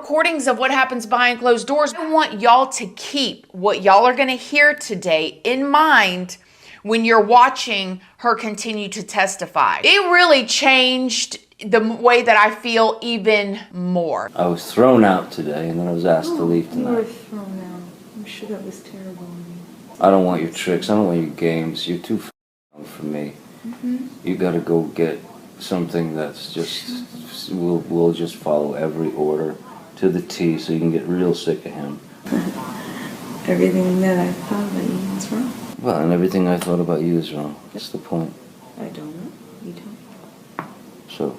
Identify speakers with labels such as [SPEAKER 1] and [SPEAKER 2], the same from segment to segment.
[SPEAKER 1] recordings of what happens behind closed doors. I want y'all to keep what y'all are going to hear today in mind when you're watching her continue to testify. It really changed the way that I feel even more.
[SPEAKER 2] I was thrown out today, and then I was asked to leave
[SPEAKER 3] You were
[SPEAKER 2] tonight.
[SPEAKER 3] thrown out. I'm sure that was terrible on you.
[SPEAKER 2] I don't want your tricks. I don't want your games. You're too young for me. You gotta go get something that's just we'll just follow every order to the T, so you can get real sick of him.
[SPEAKER 3] Everything that I thought about you was wrong.
[SPEAKER 2] Well, and everything I thought about you is wrong. That's the point.
[SPEAKER 3] I don't know. You tell me.
[SPEAKER 2] So,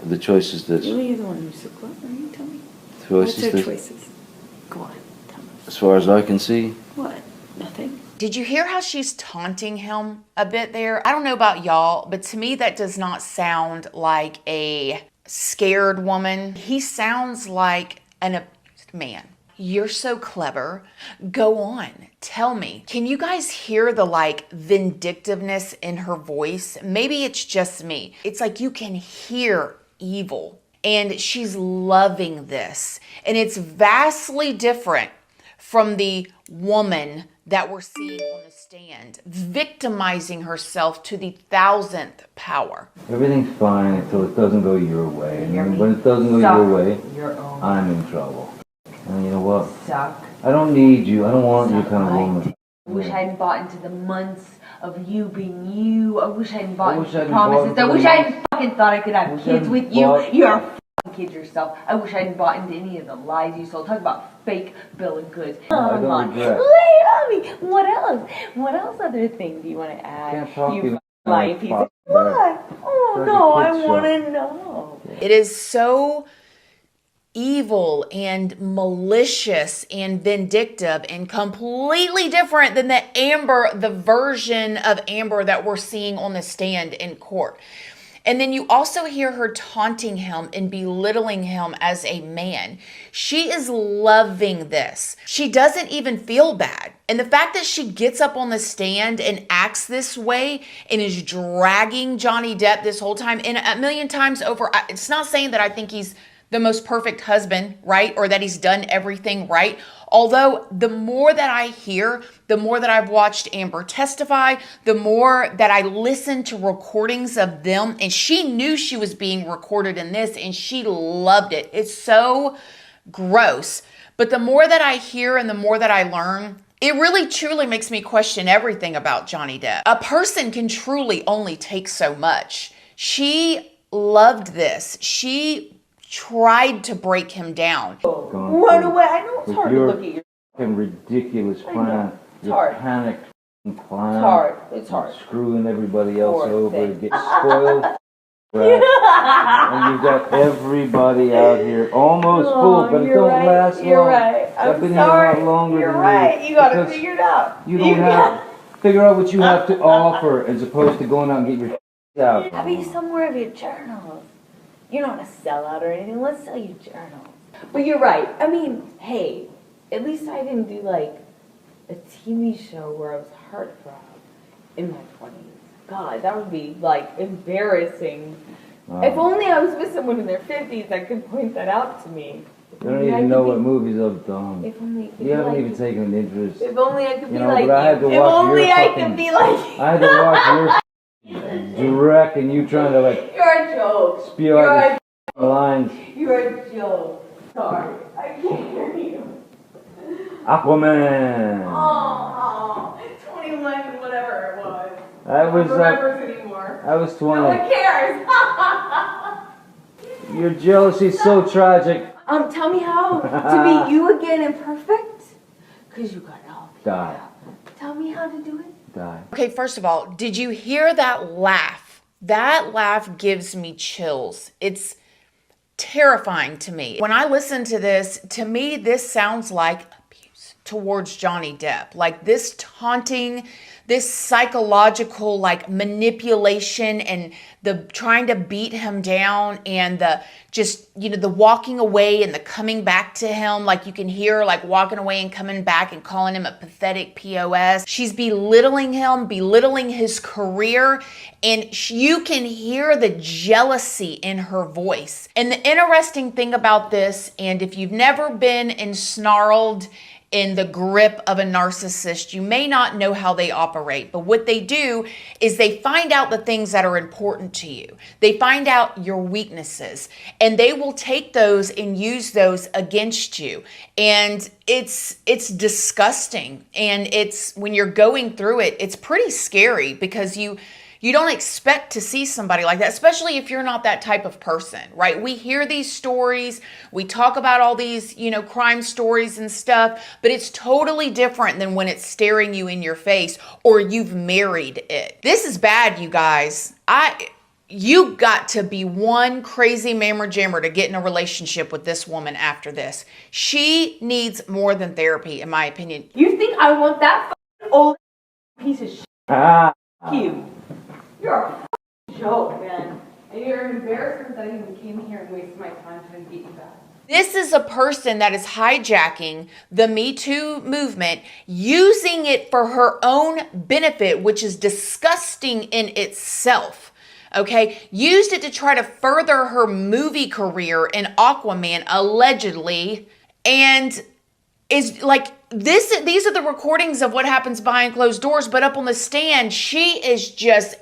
[SPEAKER 2] the choice is this.
[SPEAKER 3] You're the one who's so clever. You tell me.
[SPEAKER 2] The choice
[SPEAKER 3] What's
[SPEAKER 2] is
[SPEAKER 3] our
[SPEAKER 2] this.
[SPEAKER 3] choices? Go on. Tell me.
[SPEAKER 2] As far as I can see,
[SPEAKER 3] What? Nothing?
[SPEAKER 1] Did you hear how she's taunting him a bit there? I don't know about y'all, but to me that does not sound like a scared woman. He sounds like an abused man. You're so clever. Go on. Tell me. Can you guys hear the like vindictiveness in her voice? Maybe it's just me. It's like you can hear evil, and she's loving this. And it's vastly different from the woman that we're seeing on the stand, victimizing herself to the 1000th power.
[SPEAKER 2] everything's fine until it doesn't go your way. And when it doesn't go your way, I'm in trouble. And you know what?
[SPEAKER 4] Suck.
[SPEAKER 2] I don't need you. I don't want you kind of woman.
[SPEAKER 4] I wish I hadn't bought into the months of you being you. I wish I hadn't bought into the
[SPEAKER 2] hadn't
[SPEAKER 4] promises.
[SPEAKER 2] bought
[SPEAKER 4] I
[SPEAKER 2] into
[SPEAKER 4] wish
[SPEAKER 2] the
[SPEAKER 4] I hadn't fucking thought I could have
[SPEAKER 2] wish I
[SPEAKER 4] kids
[SPEAKER 2] hadn't
[SPEAKER 4] with you.
[SPEAKER 2] bought-
[SPEAKER 4] You're a fucking kid yourself. I wish I hadn't bought into any of the lies you sold. Talk about fake bill of goods.
[SPEAKER 2] I
[SPEAKER 4] Come
[SPEAKER 2] don't
[SPEAKER 4] on. Lay
[SPEAKER 2] regret.
[SPEAKER 4] it on me. What else? What else other thing do you want to add?
[SPEAKER 2] Can't talk to
[SPEAKER 4] You
[SPEAKER 2] you
[SPEAKER 4] lying
[SPEAKER 2] like
[SPEAKER 4] piece
[SPEAKER 2] fuck
[SPEAKER 4] of what? Oh
[SPEAKER 2] Like
[SPEAKER 4] no,
[SPEAKER 2] a
[SPEAKER 4] I
[SPEAKER 2] kid
[SPEAKER 4] want
[SPEAKER 2] show.
[SPEAKER 4] to know.
[SPEAKER 1] It is so evil and malicious and vindictive and completely different than the version of Amber that we're seeing on the stand in court. And then you also hear her taunting him and belittling him as a man. She is loving this. She doesn't even feel bad. And the fact that she gets up on the stand and acts this way and is dragging Johnny Depp this whole time, and a million times over, it's not saying that I think he's the most perfect husband, right? Or that he's done everything right. Although the more that I hear, the more that I've watched Amber testify, the more that I listen to recordings of them, and she knew she was being recorded in this and she loved it. It's so gross. But the more that I hear and the more that I learn, it really truly makes me question everything about Johnny Depp. A person can truly only take so much. She loved this. She tried to break him down.
[SPEAKER 4] Run away. I know it's hard to look at you.
[SPEAKER 2] Fucking ridiculous plan.
[SPEAKER 4] It's hard.
[SPEAKER 2] Panicked plan.
[SPEAKER 4] It's hard. It's hard.
[SPEAKER 2] Screwing everybody else
[SPEAKER 4] Poor
[SPEAKER 2] over
[SPEAKER 4] thing.
[SPEAKER 2] to get spoiled. And you've got everybody out here almost full, but it don't last long.
[SPEAKER 4] You're right.
[SPEAKER 2] I've
[SPEAKER 4] I'm
[SPEAKER 2] been
[SPEAKER 4] sorry.
[SPEAKER 2] here a lot longer
[SPEAKER 4] You're
[SPEAKER 2] than
[SPEAKER 4] right.
[SPEAKER 2] you.
[SPEAKER 4] You gotta
[SPEAKER 2] Because
[SPEAKER 4] figure it out.
[SPEAKER 2] You don't have figure out what you have to offer as opposed to going out and get your out.
[SPEAKER 4] Have you somewhere of your journals? You're not a sellout or anything. Let's sell you journals. But you're right. I mean, hey, at least I didn't do like a TV show where I was heartthrob in my 20s. God, that would be like embarrassing. If only I was with someone in their 50s that could point that out to me.
[SPEAKER 2] You don't even know what movies I've done.
[SPEAKER 4] If only
[SPEAKER 2] You haven't even taken an interest.
[SPEAKER 4] If only I could be
[SPEAKER 2] know,
[SPEAKER 4] like
[SPEAKER 2] but I had to
[SPEAKER 4] you. If
[SPEAKER 2] watch
[SPEAKER 4] only
[SPEAKER 2] your
[SPEAKER 4] I
[SPEAKER 2] fucking-
[SPEAKER 4] could be like
[SPEAKER 2] I had to watch your direct and you trying to like
[SPEAKER 4] You're a joke.
[SPEAKER 2] spew out these lines.
[SPEAKER 4] You're a joke. Sorry. I can't hear you.
[SPEAKER 2] Aquaman.
[SPEAKER 4] Oh, 21, whatever it was.
[SPEAKER 2] I was
[SPEAKER 4] I don't remember anymore.
[SPEAKER 2] I was
[SPEAKER 4] No one
[SPEAKER 2] 20.
[SPEAKER 4] cares.
[SPEAKER 2] Your jealousy's so tragic.
[SPEAKER 4] Tell me how to be you again and perfect. Cause you got it all.
[SPEAKER 2] Die.
[SPEAKER 4] Tell me how to do it.
[SPEAKER 2] Die.
[SPEAKER 1] Okay, first of all, did you hear that laugh? That laugh gives me chills. It's terrifying to me. When I listen to this, to me, this sounds like abuse towards Johnny Depp. Like this taunting, this psychological like manipulation and the trying to beat him down and the just, you know, the walking away and the coming back to him. Like you can hear like walking away and coming back and calling him a pathetic POS. She's belittling him, belittling his career. And you can hear the jealousy in her voice. And the interesting thing about this, and if you've never been ensnarled in the grip of a narcissist, you may not know how they operate. But what they do is they find out the things that are important to you. They find out your weaknesses, and they will take those and use those against you. And it's disgusting. And it's when you're going through it, it's pretty scary because you don't expect to see somebody like that, especially if you're not that type of person, right? We hear these stories, we talk about all these, you know, crime stories and stuff, but it's totally different than when it's staring you in your face or you've married it. This is bad, you guys. You got to be one crazy mammer jammer to get in a relationship with this woman after this. She needs more than therapy, in my opinion.
[SPEAKER 4] You think I want that old piece of shit? You. You're a joke, man. And you're an embarrassment that I even came here and wasted my time trying to get you back.
[SPEAKER 1] This is a person that is hijacking the Me Too movement, using it for her own benefit, which is disgusting in itself. Okay, used it to try to further her movie career in Aquaman, allegedly, and is like these are the recordings of what happens behind closed doors, but up on the stand, she is just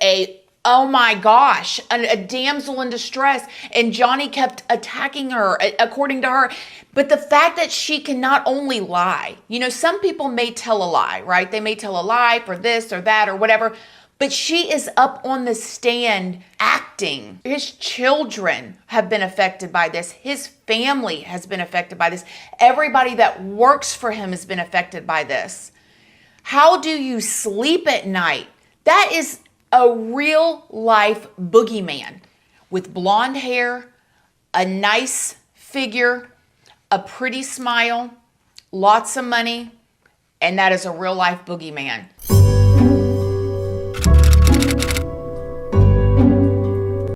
[SPEAKER 1] oh my gosh, a damsel in distress. And Johnny kept attacking her, according to her. But the fact that she can not only lie, you know, some people may tell a lie, right? They may tell a lie for this or that or whatever. But she is up on the stand acting. His children have been affected by this. His family has been affected by this. Everybody that works for him has been affected by this. How do you sleep at night? That is a real life boogeyman with blonde hair, a nice figure, a pretty smile, lots of money, and that is a real life boogeyman.